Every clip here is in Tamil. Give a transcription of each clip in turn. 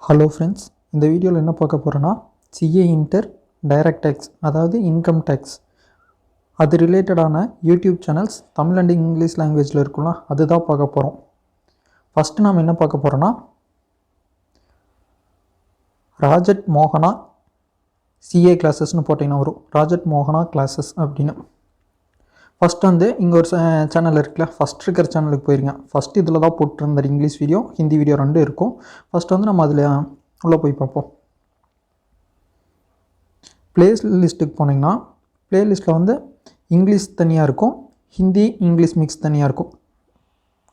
ஹலோ ஃப்ரெண்ட்ஸ், இந்த வீடியோவில் என்ன பார்க்க போகிறோன்னா சிஏ இன்டர் டைரக்ட் டேக்ஸ், அதாவது இன்கம் டேக்ஸ், அது ரிலேட்டடான YouTube channels Tamil and English லாங்குவேஜில் இருக்குல்ல, அதுதான் பார்க்க போகிறோம். ஃபஸ்ட்டு நாம் என்ன பார்க்க போகிறோன்னா ராஜட் மோகனா சிஏ கிளாஸஸ்னு போட்டிங்கன்னா வரும். ராஜட் மோகனா கிளாஸஸ் அப்படின்னு. ஃபஸ்ட்டு வந்து இங்கே ஒரு சேனல் இருக்குல்ல, ஃபஸ்ட் இருக்கிற சேனலுக்கு போயிருங்க. ஃபஸ்ட்டு இதில் தான் போட்டிருந்தார் இங்கிலீஷ் வீடியோ, ஹிந்தி வீடியோ ரெண்டும் இருக்கும். ஃபஸ்ட்டு வந்து நம்ம அதில் உள்ளே போய் பார்ப்போம். ப்ளேலிஸ்ட்டுக்கு போனீங்கன்னா ப்ளேலிஸ்ட்டில் வந்து இங்கிலீஷ் தனியாக இருக்கும், ஹிந்தி இங்கிலீஷ் மிக்ஸ் தனியாக இருக்கும்.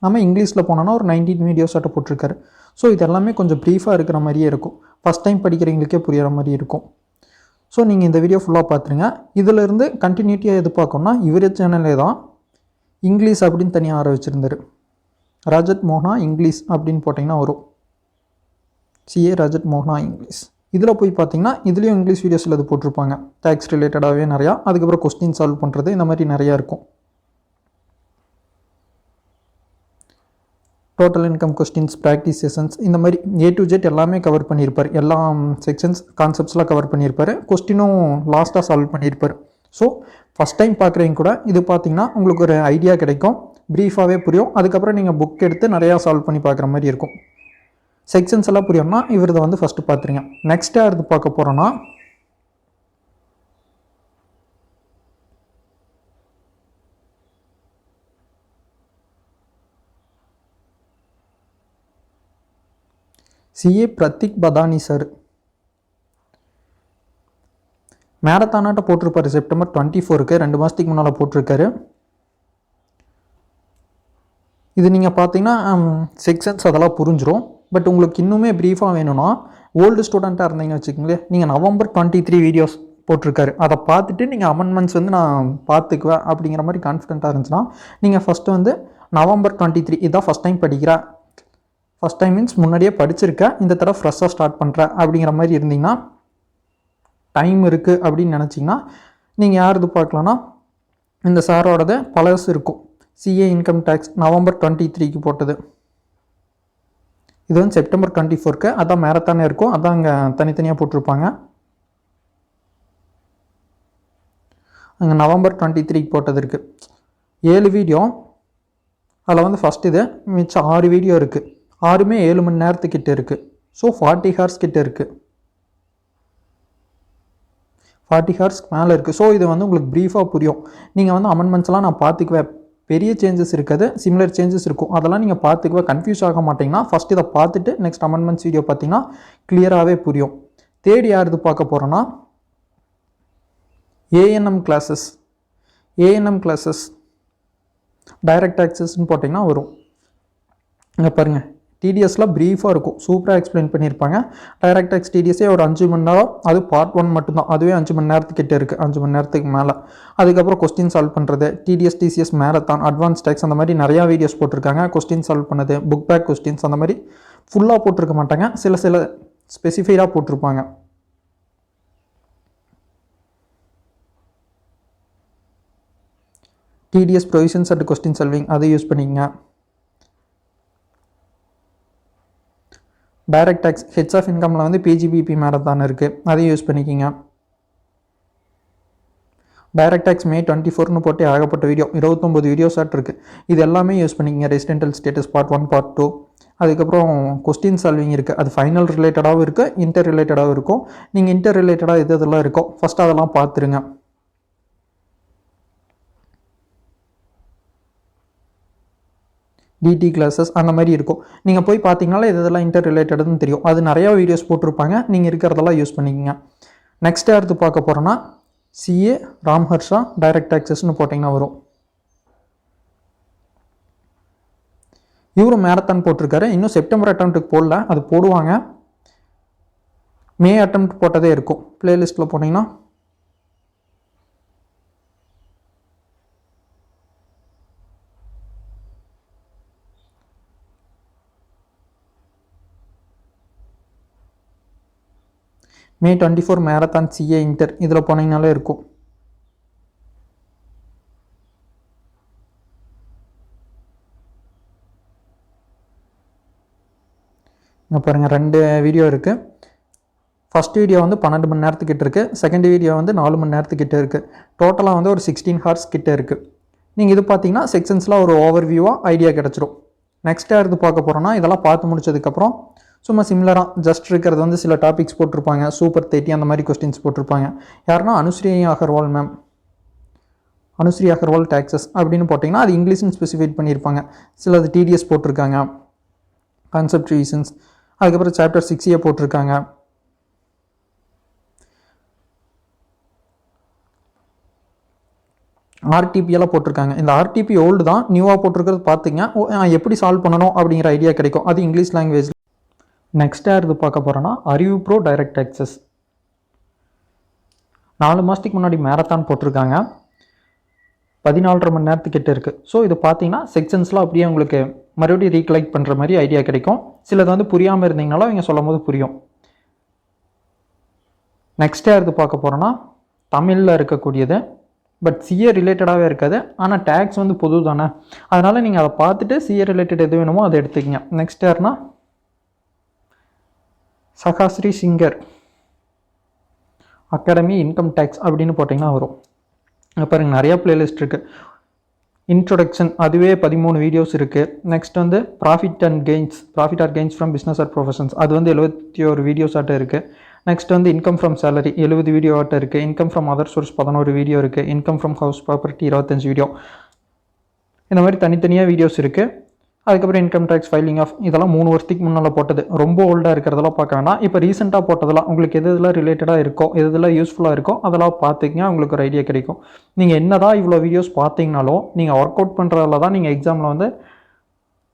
நம்ம இங்கிலீஷில் போனோன்னா ஒரு 19 வீடியோஸாட்ட போட்டிருக்காரு. ஸோ இது எல்லாமே கொஞ்சம் ப்ரீஃபாக இருக்கிற மாதிரியே இருக்கும். ஃபஸ்ட் டைம் படிக்கிறவங்களுக்கே புரிகிற மாதிரி இருக்கும். ஸோ நீங்கள் இந்த வீடியோ ஃபுல்லாக பார்த்துருங்க. இதிலேருந்து கண்டினியூட்டியாக எது பார்க்கணுன்னா இவரே சேனலே தான் இங்கிலீஷ் அப்படின்னு தனியாக ஆரம்பிச்சிருந்தார். ராஜத் மோகனா இங்கிலீஷ் அப்படின்னு போட்டிங்கன்னா வரும். சிஏ ராஜத் மோகனா இங்கிலீஷ். இதில் போய் பார்த்தீங்கன்னா இதுலேயும் இங்கிலீஷ் வீடியோஸில் அது போட்டிருப்பாங்க. டேக்ஸ் ரிலேட்டடாகவே நிறையா, அதுக்கப்புறம் கொஸ்டின் சால்வ் பண்ணுறது, இந்த மாதிரி நிறையா இருக்கும். Total income questions, practice sessions, இந்த மாதிரி A to Z எல்லாமே கவர் பண்ணியிருப்பார். எல்லா செக்ஷன்ஸ் கான்செப்ட்ஸ்லாம் கவர் பண்ணியிருப்பார். கொஸ்டினும் லாஸ்ட்டாக சால்வ் பண்ணியிருப்பார். ஸோ ஃபஸ்ட் டைம் பார்க்குறவங்க கூட இது பார்த்தீங்கன்னா உங்களுக்கு ஒரு ஐடியா கிடைக்கும், ப்ரீஃபாகவே புரியும். அதுக்கப்புறம் நீங்கள் புக் எடுத்து நிறையா சால்வ் பண்ணி பார்க்குற மாதிரி இருக்கும். செக்ஷன்ஸ் எல்லாம் புரியும்னா இவரதை வந்து ஃபஸ்ட்டு பார்த்துருங்க. நெக்ஸ்ட் யார் பார்க்க போகிறோன்னா சிஏ பிரத்திக் பதானி சார். மேரத்தானாட்ட போட்டிருப்பாரு செப்டம்பர் 24க்கு, 2 மாதத்துக்கு முன்னால் போட்டிருக்காரு. இது நீங்கள் பார்த்தீங்கன்னா செக்ஷன்ஸ் அதெல்லாம் புரிஞ்சிடும். பட் உங்களுக்கு இன்னுமே ப்ரீஃபாக வேணும்னா ஓல்டு ஸ்டூடெண்ட்டாக இருந்தீங்கன்னு வச்சுக்கோங்களேன், நீங்கள் நவம்பர் 23 வீடியோஸ் போட்டிருக்காரு, அதை பார்த்துட்டு நீங்கள் அமெண்ட்மெண்ட்ஸ் வந்து நான் பார்த்துக்குவேன் அப்படிங்கிற மாதிரி கான்ஃபிடென்ட்டாக இருந்துச்சுன்னா நீங்கள் ஃபஸ்ட்டு வந்து நவம்பர் 23 இதான் ஃபஸ்ட் டைம் படிக்கிறேன், ஃபஸ்ட் டைம் மீன்ஸ் முன்னாடியே படிச்சிருக்கேன், இந்த தடவை ஃப்ரெஷ்ஷாக ஸ்டார்ட் பண்ணுறேன் அப்படிங்கிற மாதிரி இருந்தீங்கன்னா, டைம் இருக்குது அப்படின்னு நினச்சிங்கன்னா நீங்கள் யார் பார்க்கலான்னா இந்த சாரோடது பழசு இருக்கும். சிஏ இன்கம் டேக்ஸ் நவம்பர் 23க்கு போட்டது. இது வந்து செப்டம்பர் 24க்கு, அதான் மேரத்தானே இருக்கும், அதான் அங்கே தனித்தனியாக போட்டிருப்பாங்க. அங்கே நவம்பர் 23க்கு போட்டது இருக்குது. 7 வீடியோ, அதில் வந்து ஃபஸ்ட் இது மிச்சம் 6 வீடியோ இருக்குது. 6மே 7 மணி நேரத்துக்கிட்ட இருக்குது. ஸோ 40 ஹார்ஸ் கிட்ட இருக்குது, 40 ஹார்ஸ்க்கு மேலே இருக்குது. ஸோ இது வந்து உங்களுக்கு ப்ரீஃபாக புரியும். நீங்கள் வந்து அமெண்ட்மெண்ட்ஸ்லாம் நான் பார்த்துக்குவேன், பெரிய சேஞ்சஸ் இருக்காது, சிமிலர் சேஞ்சஸ் இருக்கும், அதெல்லாம் நீங்கள் பார்த்துக்குவேன், கன்ஃபியூஸ் ஆக மாட்டிங்கன்னா ஃபஸ்ட் இதை பார்த்துட்டு நெக்ஸ்ட் அமெண்ட்மெண்ட்ஸ் வீடியோ பார்த்தீங்கன்னா கிளியராகவே புரியும். தேடி யார் பார்க்க போகிறோன்னா ANM classes. ANM classes direct டேக்ஸஸ்ன்னு போட்டிங்கன்னா வரும். இங்கே பாருங்கள், டிடிஎஸ்லாம் ப்ரீஃபாக இருக்கும், சூப்பராக எக்ஸ்பிளைன் பண்ணியிருப்பாங்க. டைரக்ட் டேக்ஸ் டிடிஎஸ்ஸே ஒரு 5 மணி நேரம், அது பார்ட் 1 மட்டும்தான், அதுவே 5 மணி நேரத்துக்கிட்ட இருக்குது, 5 மணி நேரத்துக்கு மேலே. அதுக்கப்புறம் கொஸ்டின் சால்வ் பண்ணுறது, TDS TCS marathon, advance tax, அந்த மாதிரி நிறையா வீடியோஸ் போட்டிருக்காங்க. கொஸ்டின் சால்வ் பண்ணது, புக் பேக் கொஸ்டின்ஸ், அந்த மாதிரி ஃபுல்லாக போட்டிருக்க மாட்டாங்க, சில ஸ்பெசிஃபைடாக போட்டிருப்பாங்க. TDS provisions and question solving அதை யூஸ் பண்ணிக்கங்க. டைரக்ட் டேக்ஸ் ஹெச் ஆஃப் இன்கமில் வந்து பிஜிபிபி மேரத்தான் இருக்குது, அதையும் யூஸ் பண்ணிக்கிங்க. டைரக்ட் டேக்ஸ் May 24ன்னு போட்டு ஆகப்பட்ட வீடியோ 29 வீடியோஸாட் இருக்குது, இது எல்லாமே யூஸ் பண்ணிக்கிங்க. ரெசிடென்டல் ஸ்டேட்டஸ் பார்ட் 1 பார்ட் 2, அதுக்கப்புறம் கொஸ்டின் சால்விங் இருக்குது, அது ஃபைனல் ரிலேட்டடாகவும் இருக்குது, இன்டர் ரிலேட்டடாகவும் இருக்கும். நீங்கள் இன்டர் ரிலேட்டடாக எது இதெல்லாம் இருக்கோ ஃபஸ்ட்டு அதெல்லாம் பார்த்துருங்க. டிடி கிளாஸஸ் அந்த மாதிரி இருக்கும், நீங்கள் போய் பார்த்தீங்கனால இதெல்லாம் இன்டர் ரிலேட்டடுன்னு தெரியும். அது நிறையா வீடியோஸ் போட்டிருப்பாங்க, நீங்கள் இருக்கிறதெல்லாம் யூஸ் பண்ணிக்கோங்க. நெக்ஸ்ட் அடுத்து பார்க்க போகிறோன்னா சிஏ ராம்ஹர்ஷா டைரக்ட் டேக்ஸஸ்ன்னு போட்டிங்கன்னா வரும். இவரும் மேரத்தான் போட்டிருக்காரு, இன்னும் செப்டம்பர் அட்டம்ப்ட்டுக்கு போடல, அது போடுவாங்க. மே அட்டம்ப்ட் போட்டதே இருக்கும். ப்ளேலிஸ்ட்டில் போனீங்கன்னா May 24 மேரத்தான் சிஏ இன்டர் இதில் போனீங்கனாலே இருக்கும். இங்கே பாருங்கள் 2 வீடியோ இருக்குது. ஃபஸ்ட் வீடியோ வந்து 12 மணி நேரத்துக்கிட்ட இருக்குது, செகண்ட் வீடியோ வந்து 4 மணி நேரத்துக்கிட்ட இருக்குது. டோட்டலாக வந்து ஒரு 16 ஹார்ஸ் கிட்ட இருக்குது. நீங்கள் இது பார்த்தீங்கன்னா செக்ஷன்ஸ்லாம் ஒரு ஓவர் வியூவாக ஐடியா கிடச்சிரும். நெக்ஸ்ட்டாக எடுத்து பார்க்க போகிறோன்னா இதெல்லாம் பார்த்து முடிச்சதுக்கப்புறம் சும்மா சிமிலராக ஜஸ்ட் இருக்கிறது வந்து சில டாபிக்ஸ் போட்டிருப்பாங்க, சூப்பர் 30 அந்த மாதிரி கொஸ்டின்ஸ் போட்டிருப்பாங்க. யாருன்னா அனுஸ்ரீ அகர்வால் மேம், அனுஸ்ரீ அகர்வால் டேக்ஸஸ் அப்படின்னு போட்டிங்கன்னா அது இங்கிலீஷ்னு ஸ்பெசிஃபைட் பண்ணியிருப்பாங்க. சிலது டிடிஎஸ் போட்டிருக்காங்க, கான்செப்ட் ரீசன்ஸ், அதுக்கப்புறம் சாப்டர் 6A போட்டிருக்காங்க. ஆர்டிபியெல்லாம் போட்டிருக்காங்க. இந்த ஆர்டிபி ஓல்டு தான், நியூவாக போட்டிருக்கிறது பார்த்திங்க எப்படி சால்வ் பண்ணணும் அப்படிங்கிற ஐடியா கிடைக்கும். அது இங்கிலீஷ் லாங்குவேஜ். நெக்ஸ்ட்டாக இருந்து பார்க்க போகிறோன்னா அறிவு ப்ரோ டைரக்ட் ஆக்சஸ். 4 மாதத்துக்கு முன்னாடி மேரத்தான் போட்டிருக்காங்க, 14.5 மணி நேரத்துக்கிட்ட இருக்குது. ஸோ இது பார்த்தீங்கன்னா செக்ஷன்ஸ்லாம் அப்படியே உங்களுக்கு மறுபடியும் ரீகலெக்ட் பண்ணுற மாதிரி ஐடியா கிடைக்கும். சிலது வந்து புரியாமல் இருந்தீங்கனாலும் இவங்க சொல்லும் போது புரியும். நெக்ஸ்ட்டாக இருந்து பார்க்க போகிறோன்னா தமிழில் இருக்கக்கூடியது, பட் சிஏ ரிலேட்டடாகவே இருக்காது. ஆனால் டேக்ஸ் வந்து பொது தானே, அதனால் நீங்கள் அதை பார்த்துட்டு சிஏ ரிலேட்டட் எது வேணுமோ அதை எடுத்துக்கிங்க. நெக்ஸ்ட் யாருன்னா சகாஸ்ரீ சிங்கர் அகாடமி இன்கம் டேக்ஸ் அப்படின்னு போட்டிங்கன்னா வரும். பாருங்கள் நிறையா பிளேலிஸ்ட் இருக்குது. இன்ட்ரொடக்ஷன் அதுவே 13 வீடியோஸ் இருக்குது. நெக்ஸ்ட் வந்து profit or gains from business or professions, அது வந்து 71 வீடியோஸ் ஆட்டம் இருக்குது. நெக்ஸ்ட் வந்து இன்கம் ஃப்ரம் சேலரி 70 வீடியோ ஆட்டம் இருக்குது. Income from other source 11 video இருக்குது. Income from house property 25 video. இந்த மாதிரி தனித்தனியாக வீடியோஸ் இருக்குது. அதுக்கப்புறம் இன்கம் டேக்ஸ் ஃபைலிங் ஆஃப், இதெல்லாம் 3 வருஷத்துக்கு முன்னால் போட்டது, ரொம்ப ஓல்டாக இருக்கிறதெல்லாம் பார்க்க வேணாம். இப்போ ரீசெண்டாக போட்டதெல்லாம் உங்களுக்கு எது இதெல்லாம் ரிலேட்டடாக இருக்கோ, எது இதெல்லாம் யூஸ்ஃபுல்லாக இருக்கோ அதெல்லாம் பார்த்துக்கிங்க, உங்களுக்கு ஒரு ஐடியா கிடைக்கும். நீங்கள் என்ன தான் இவ்வளோ வீடியோஸ் பார்த்தீங்கனாலும் நீங்கள் ஒர்க் அவுட் பண்ணுறதுல தான் நீங்கள் எக்ஸாமில் வந்து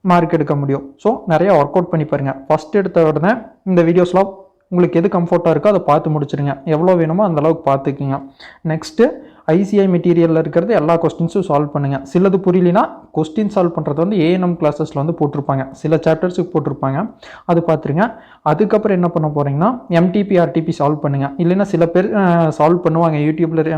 மார்க் எடுக்க முடியும். ஸோ நிறையா ஒர்க் அவுட் பண்ணி பாருங்கள். ஃபஸ்ட் எடுத்த உடனே இந்த வீடியோஸ்லாம் உங்களுக்கு எது கம்ஃபர்ட்டாக இருக்கோ அதை பார்த்து முடிச்சிருங்க. எவ்வளோ வேணுமோ அந்தளவுக்கு பார்த்துக்குங்க. நெக்ஸ்ட்டு ஐசிஐ மெட்டீரியலில் இருக்கிறது எல்லா கொஸ்டின்ஸும் சால்வ் பண்ணுங்கள். சிலது புரியலினா கொஸ்டின் சால்வ் பண்ணுறது வந்து ஏஎன்எம் கிளாஸஸில் வந்து போட்டிருப்பாங்க, சில சாப்டர்ஸுக்கு போட்டிருப்பாங்க, அது பார்த்துருங்க. அதுக்கப்புறம் என்ன பண்ண போகிறீங்கன்னா எம்டிபி ஆர்டிபி சால்வ் பண்ணுங்கள். இல்லைன்னா சில பேர் சால்வ் பண்ணுவாங்க, யூடியூப்பில்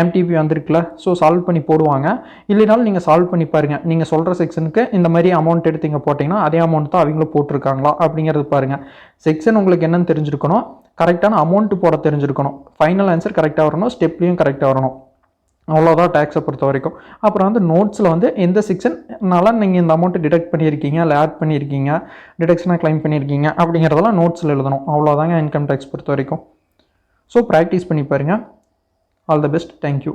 எம்டிபி வந்திருக்குல்ல, ஸோ சால்வ் பண்ணி போடுவாங்க. இல்லைனாலும் நீங்கள் சால்வ் பண்ணி பாருங்கள். நீங்கள் சொல்கிற செக்ஷனுக்கு இந்த மாதிரி அமௌண்ட் எடுத்து இங்கே போட்டிங்கன்னா அதே அமௌண்ட் தான் அவங்களும் போட்டிருக்காங்களா அப்படிங்கிறது பாருங்கள். செக்ஷன் உங்களுக்கு என்னென்னு தெரிஞ்சிருக்கணும், கரெக்டான அமௌண்ட்டு போட தெரிஞ்சிருக்கணும், ஃபைனல் ஆன்சர் கரெக்டாக வரணும், ஸ்டெப்லேயும் கரெக்டாக வரணும். அவ்வளோதான் டேக்ஸை பொறுத்த வரைக்கும். அப்புறம் வந்து நோட்ஸில் வந்து எந்த செக்ஷன்னால நீங்கள் இந்த அமௌண்ட்டு டிடெக்ட் பண்ணியிருக்கீங்க, இல்லை ஆட் பண்ணியிருக்கீங்க, டிடெக்ஷனாக கிளைம் பண்ணியிருக்கீங்க அப்படிங்கிறதெல்லாம் நோட்ஸில் எழுதணும். அவ்வளோதாங்க இன்கம் டேக்ஸ் பொறுத்த வரைக்கும். ஸோ ப்ராக்டிஸ் பண்ணி பாருங்கள். All the best. தேங்க்யூ.